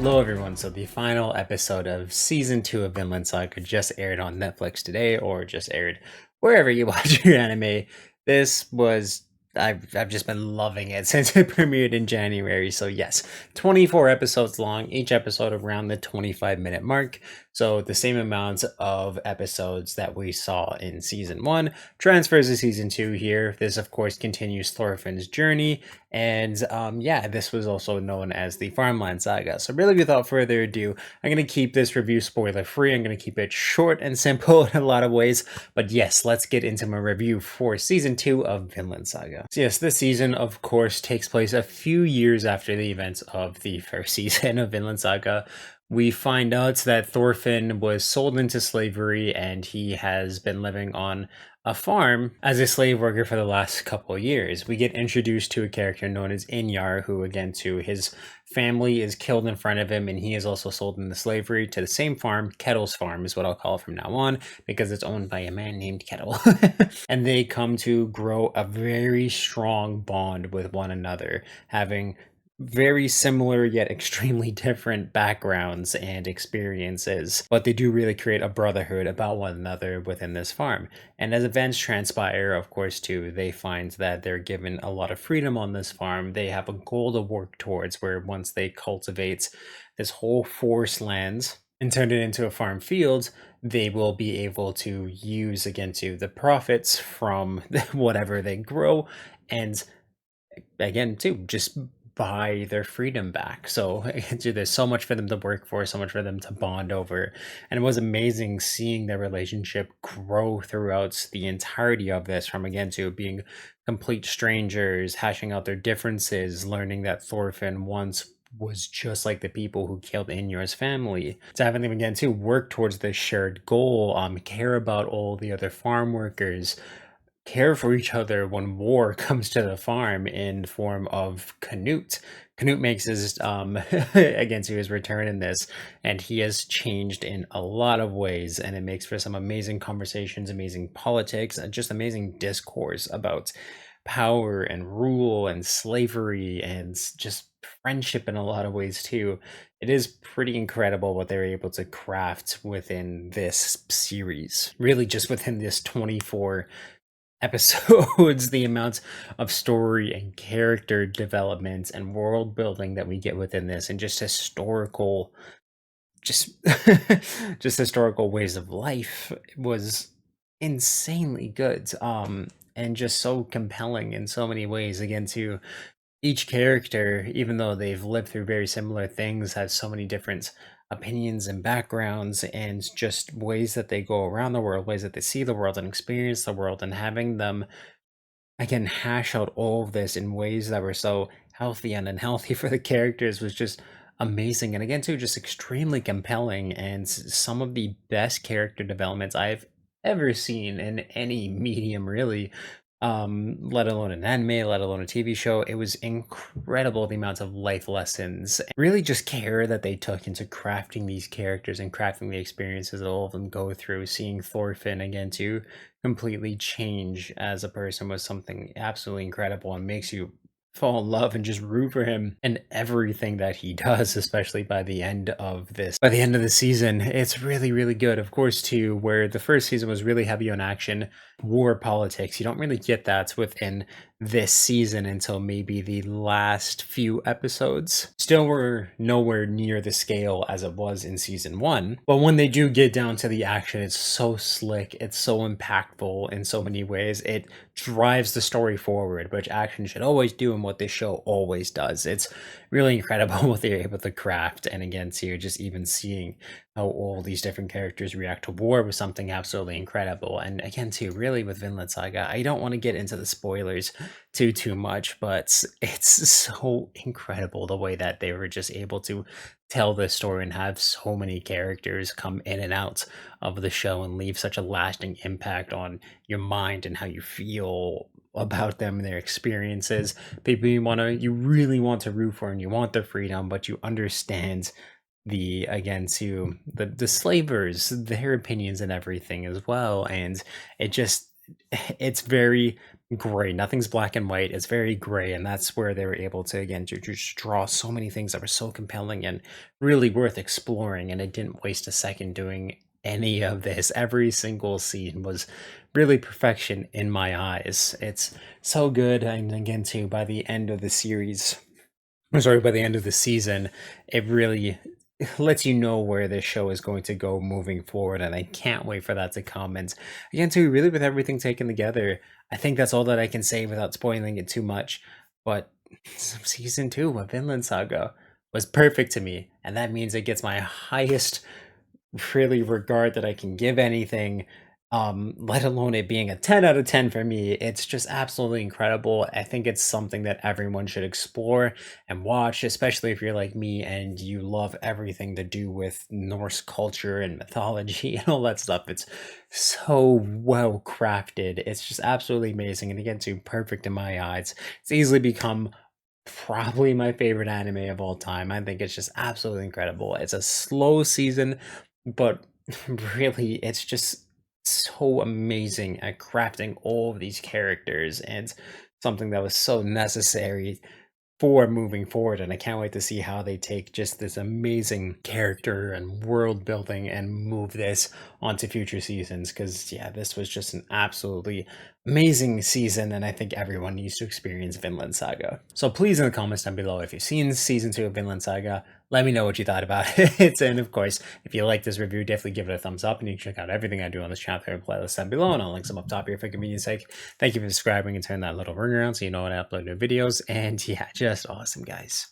Hello everyone, so the final episode of season 2 of Vinland Saga just aired on Netflix today, or just aired wherever you watch your anime. This was I've just been loving it since it premiered in January. So yes, 24 episodes long, each episode around the 25-minute mark. So the same amount of episodes that we saw in season 1 transfers to season 2 here. This of course continues Thorfinn's journey, and yeah, this was also known as the Farmland Saga. So really, without further ado, I'm going to keep this review spoiler free. I'm going to keep it short and simple in a lot of ways. But yes, let's get into my review for season 2 of Vinland Saga. So yes, this season of course takes place a few years after the events of the first season of Vinland Saga. We find out that Thorfinn was sold into slavery and he has been living on a farm as a slave worker for the last couple of years. We get introduced to a character known as Inyar, who again to his family is killed in front of him, and he is also sold into slavery to the same farm. Kettle's farm is what I'll call it from now on, because it's owned by a man named Kettle. And they come to grow a very strong bond with one another, having very similar yet extremely different backgrounds and experiences, but they do really create a brotherhood about one another within this farm. And as events transpire, of course, too, they find that they're given a lot of freedom on this farm. They have a goal to work towards, where once they cultivate this whole forest lands and turn it into a farm field, they will be able to use again to the profits from whatever they grow, and again too just buy their freedom back. So there's so much for them to work for, so much for them to bond over, and it was amazing seeing their relationship grow throughout the entirety of this, from again to being complete strangers, hashing out their differences, learning that Thorfinn once was just like the people who killed Inyor's family, to having them again to work towards this shared goal, care about all the other farm workers, care for each other when war comes to the farm in form of Canute. Canute makes his again to his return in this, and he has changed in a lot of ways, and it makes for some amazing conversations, amazing politics, and just amazing discourse about power and rule and slavery and just friendship in a lot of ways too. It is pretty incredible what they're able to craft within this series, really just within this 24 episodes. The amount of story and character development and world building that we get within this, and just historical just just historical ways of life, was insanely good, and just so compelling in so many ways. Again to each character, even though they've lived through very similar things, has so many different opinions and backgrounds, and just ways that they go around the world, ways that they see the world and experience the world, and having them again hash out all of this in ways that were so healthy and unhealthy for the characters was just amazing. And again too just extremely compelling, and some of the best character developments I've ever seen in any medium, really, let alone an anime, let alone a TV show. It was incredible, the amount of life lessons, really just care that they took into crafting these characters and crafting the experiences that all of them go through. Seeing Thorfinn again to completely change as a person was something absolutely incredible, and makes you fall in love and just root for him and everything that he does, especially by the end of the season. It's really, really good. Of course, too, where the first season was really heavy on action, war, politics, you don't really get that within this season until maybe the last few episodes. Still, we're nowhere near the scale as it was in season 1, but when they do get down to the action, it's so slick, it's so impactful in so many ways. It drives the story forward, which action should always do, and what this show always does. It's really incredible what they're able to craft. And again, so you're just even seeing how all these different characters react to war was something absolutely incredible. And again, too, really with Vinland Saga, I don't want to get into the spoilers too much, but it's so incredible the way that they were just able to tell this story and have so many characters come in and out of the show and leave such a lasting impact on your mind and how you feel about them and their experiences. People you really want to root for, and you want their freedom, but you understand the again to the slavers, their opinions and everything as well. And it just it's very gray. Nothing's black and white. It's very gray, and that's where they were able to again to just draw so many things that were so compelling and really worth exploring. And it didn't waste a second doing any of this. Every single scene was really perfection in my eyes. It's so good, and again too by the end of the series, I'm sorry, by the end of the season, it really lets you know where this show is going to go moving forward, and I can't wait for that to come. And again, too, really with everything taken together, I think that's all that I can say without spoiling it too much. But season two of Vinland Saga was perfect to me, and that means it gets my highest really regard that I can give anything, let alone it being a 10 out of 10 for me. It's just absolutely incredible. I think it's something that everyone should explore and watch, especially if you're like me and you love everything to do with Norse culture and mythology and all that stuff. It's so well crafted. It's just absolutely amazing. And again, too perfect in my eyes. It's easily become probably my favorite anime of all time. I think it's just absolutely incredible. It's a slow season, but really, it's just so amazing at crafting all of these characters and something that was so necessary for moving forward. And I can't wait to see how they take just this amazing character and world building and move this onto future seasons. Because yeah, this was just an absolutely amazing season, and I think everyone needs to experience Vinland Saga. So please in the comments down below, if you've seen season 2 of Vinland Saga, let me know what you thought about it. And of course, if you like this review, definitely give it a thumbs up, and you can check out everything I do on this channel through the playlist down below, and I'll link them up top here for convenience sake. Thank you for subscribing and turn that little ring around so you know when I upload new videos. And yeah, just awesome, guys.